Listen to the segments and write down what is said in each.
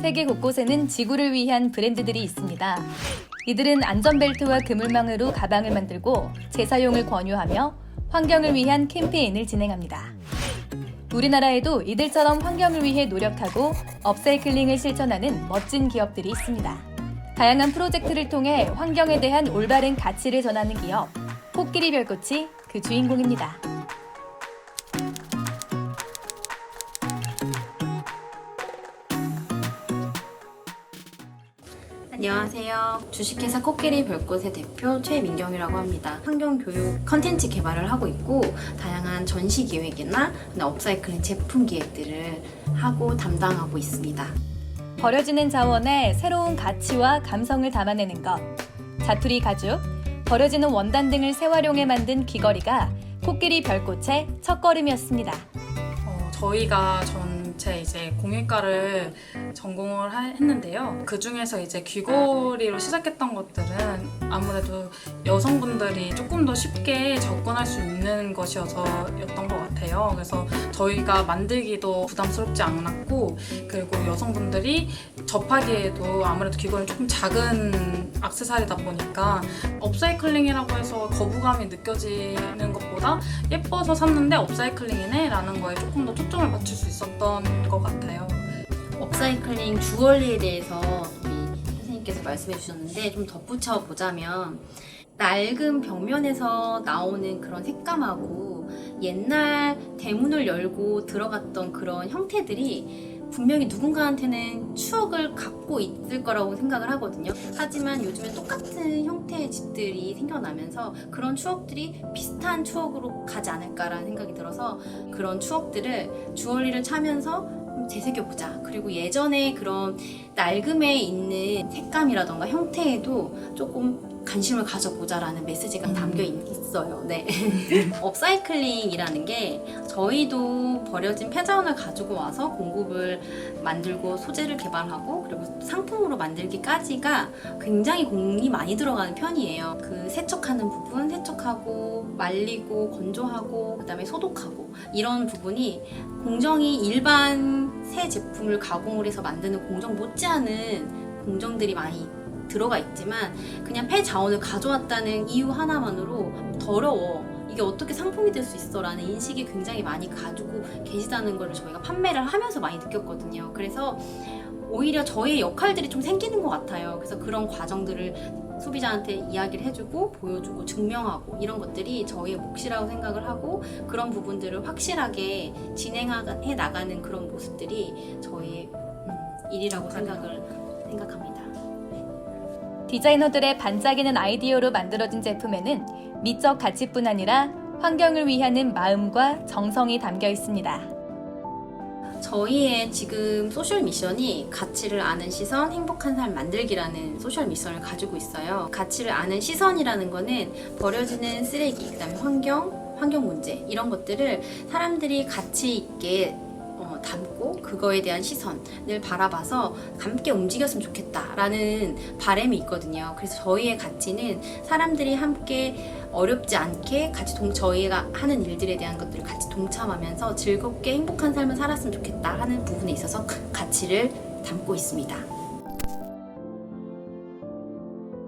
세계 곳곳에는 지구를 위한 브랜드들이 있습니다. 이들은 안전벨트와 그물망으로 가방을 만들고 재사용을 권유하며 환경을 위한 캠페인을 진행합니다. 우리나라에도 이들처럼 환경을 위해 노력하고 업사이클링을 실천하는 멋진 기업들이 있습니다. 다양한 프로젝트를 통해 환경에 대한 올바른 가치를 전하는 기업, 코끼리 별꽃이 그 주인공입니다. 안녕하세요. 주식회사 코끼리 별꽃의 대표 최민경이라고 합니다. 환경교육 컨텐츠 개발을 하고 있고 다양한 전시 기획이나 업사이클링 제품 기획들을 하고 담당하고 있습니다. 버려지는 자원에 새로운 가치와 감성을 담아내는 것. 자투리 가죽, 버려지는 원단 등을 재활용해 만든 귀걸이가 코끼리 별꽃의 첫걸음이었습니다. 저희가 전체 이제 공예과를 전공을 했는데요. 그 중에서 이제 귀걸이로 시작했던 것들은 아무래도 여성분들이 조금 더 쉽게 접근할 수 있는 것이어서였던 것 같아요. 그래서 저희가 만들기도 부담스럽지 않았고, 그리고 여성분들이 접하기에도 아무래도 귀걸이는 조금 작은 액세서리다 보니까 업사이클링이라고 해서 거부감이 느껴지는 것보다 예뻐서 샀는데 업사이클링이네 라는 거에 조금 더 초점을 맞출 수 있었던 것 같아요. 업사이클링 주얼리에 대해서 우리 선생님께서 말씀해 주셨는데 좀 덧붙여 보자면 낡은 벽면에서 나오는 그런 색감하고 옛날 대문을 열고 들어갔던 그런 형태들이 분명히 누군가한테는 추억을 갖고 있을 거라고 생각을 하거든요. 하지만 요즘에 똑같은 형태의 집들이 생겨나면서 그런 추억들이 비슷한 추억으로 가지 않을까라는 생각이 들어서 그런 추억들을 주얼리를 차면서 되새겨보자. 그리고 예전에 그런 낡음에 있는 색감이라던가 형태에도 조금 관심을 가져보자라는 메시지가 담겨 있어요. 네. 업사이클링이라는 게 저희도 버려진 폐자원을 가지고 와서 공급을 만들고 소재를 개발하고 그리고 상품으로 만들기까지가 굉장히 공이 많이 들어가는 편이에요. 그 세척하는 부분, 세척하고 말리고 건조하고 그다음에 소독하고 이런 부분이 공정이 일반 새 제품을 가공을 해서 만드는 공정 못지않은 공정들이 많이 들어가 있지만 그냥 폐자원을 가져왔다는 이유 하나만으로 더러워, 이게 어떻게 상품이 될 수 있어 라는 인식이 굉장히 많이 가지고 계시다는 걸 저희가 판매를 하면서 많이 느꼈거든요. 그래서 오히려 저희의 역할들이 좀 생기는 것 같아요. 그래서 그런 과정들을 소비자한테 이야기를 해주고 보여주고 증명하고 이런 것들이 저희의 몫이라고 생각을 하고 그런 부분들을 확실하게 진행해 나가는 그런 모습들이 저희의 일이라고 생각합니다. 디자이너들의 반짝이는 아이디어로 만들어진 제품에는 미적 가치뿐 아니라 환경을 위하는 마음과 정성이 담겨 있습니다. 저희의 지금 소셜 미션이 가치를 아는 시선, 행복한 삶 만들기라는 소셜 미션을 가지고 있어요. 가치를 아는 시선이라는 거는 버려지는 쓰레기, 그다음에 환경 문제 이런 것들을 사람들이 가치 있게 담고 그거에 대한 시선을 바라봐서 함께 움직였으면 좋겠다라는 바람이 있거든요. 그래서 저희의 가치는 사람들이 함께 어렵지 않게 같이 저희가 하는 일들에 대한 것들을 같이 동참하면서 즐겁게 행복한 삶을 살았으면 좋겠다 하는 부분에 있어서 가치를 담고 있습니다.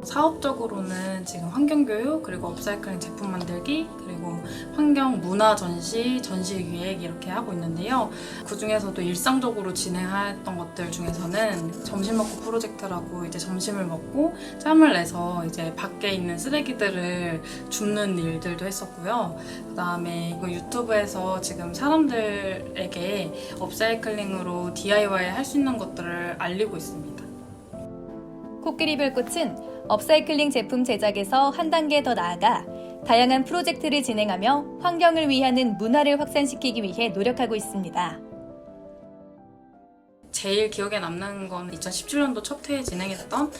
사업적으로는 지금 환경교육, 그리고 업사이클링 제품 만들기, 그리고 환경 문화 전시, 전시 기획 이렇게 하고 있는데요. 그 중에서도 일상적으로 진행했던 것들 중에서는 점심 먹고 프로젝트라고 이제 점심을 먹고 짬을 내서 이제 밖에 있는 쓰레기들을 줍는 일들도 했었고요. 그 다음에 유튜브에서 지금 사람들에게 업사이클링으로 DIY 할 수 있는 것들을 알리고 있습니다. 코끼리 별꽃은 업사이클링 제품 제작에서 한 단계 더 나아가 다양한 프로젝트를 진행하며 환경을 위하는 문화를 확산시키기 위해 노력하고 있습니다. 제일 기억에 남는 건 2017년도 첫 해에 진행했던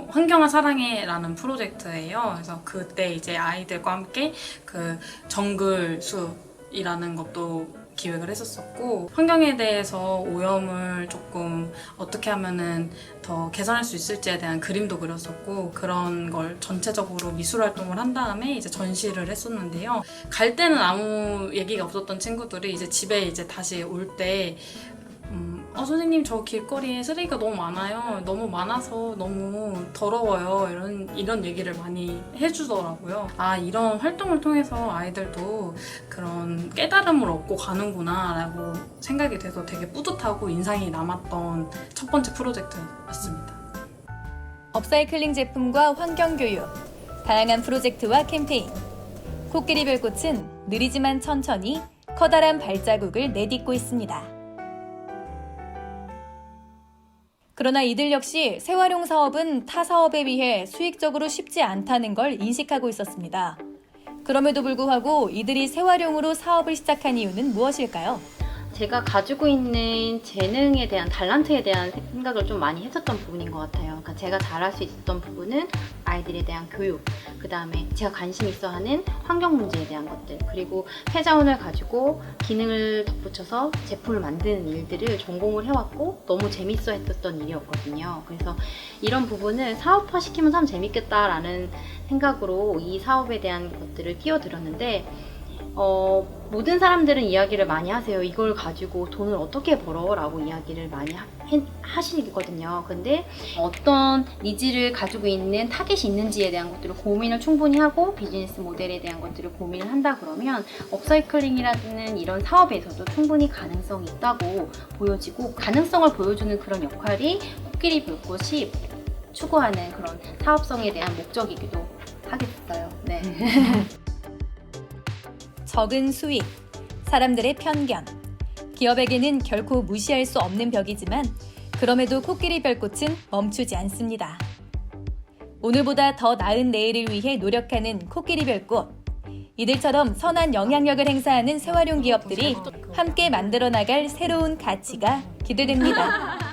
환경을 사랑해라는 프로젝트예요. 그래서 그때 이제 아이들과 함께 그 정글숲이라는 것도 기획을 했었었고, 환경에 대해서 오염을 조금 어떻게 하면은 더 개선할 수 있을지에 대한 그림도 그렸었고, 그런 걸 전체적으로 미술 활동을 한 다음에 이제 전시를 했었는데요. 갈 때는 아무 얘기가 없었던 친구들이 이제 집에 이제 다시 올 때 선생님 저 길거리에 쓰레기가 너무 많아요. 너무 많아서 너무 더러워요. 이런 얘기를 많이 해주더라고요. 아, 이런 활동을 통해서 아이들도 그런 깨달음을 얻고 가는구나 라고 생각이 돼서 되게 뿌듯하고 인상이 남았던 첫 번째 프로젝트였습니다. 업사이클링 제품과 환경교육, 다양한 프로젝트와 캠페인. 코끼리 별꽃은 느리지만 천천히 커다란 발자국을 내딛고 있습니다. 그러나 이들 역시 재활용 사업은 타 사업에 비해 수익적으로 쉽지 않다는 걸 인식하고 있었습니다. 그럼에도 불구하고 이들이 재활용으로 사업을 시작한 이유는 무엇일까요? 제가 가지고 있는 재능에 대한 달란트에 대한 생각을 좀 많이 했었던 부분인 것 같아요. 그러니까 제가 잘할 수 있었던 부분은 아이들에 대한 교육, 그 다음에 제가 관심 있어 하는 환경 문제에 대한 것들, 그리고 폐자원을 가지고 기능을 덧붙여서 제품을 만드는 일들을 전공을 해왔고 너무 재밌어 했었던 일이었거든요. 그래서 이런 부분을 사업화 시키면 참 재밌겠다라는 생각으로 이 사업에 대한 것들을 끼워들었는데 모든 사람들은 이야기를 많이 하세요. 이걸 가지고 돈을 어떻게 벌어? 라고 이야기를 많이 하시거든요. 근데 어떤 니즈를 가지고 있는 타겟이 있는지에 대한 것들을 고민을 충분히 하고 비즈니스 모델에 대한 것들을 고민을 한다 그러면 업사이클링이라는 이런 사업에서도 충분히 가능성이 있다고 보여지고, 가능성을 보여주는 그런 역할이 코끼리 별꽃이 추구하는 그런 사업성에 대한 목적이기도 하겠어요. 네. 적은 수익, 사람들의 편견. 기업에게는 결코 무시할 수 없는 벽이지만 그럼에도 코끼리 별꽃은 멈추지 않습니다. 오늘보다 더 나은 내일을 위해 노력하는 코끼리 별꽃. 이들처럼 선한 영향력을 행사하는 재활용 기업들이 함께 만들어 나갈 새로운 가치가 기대됩니다.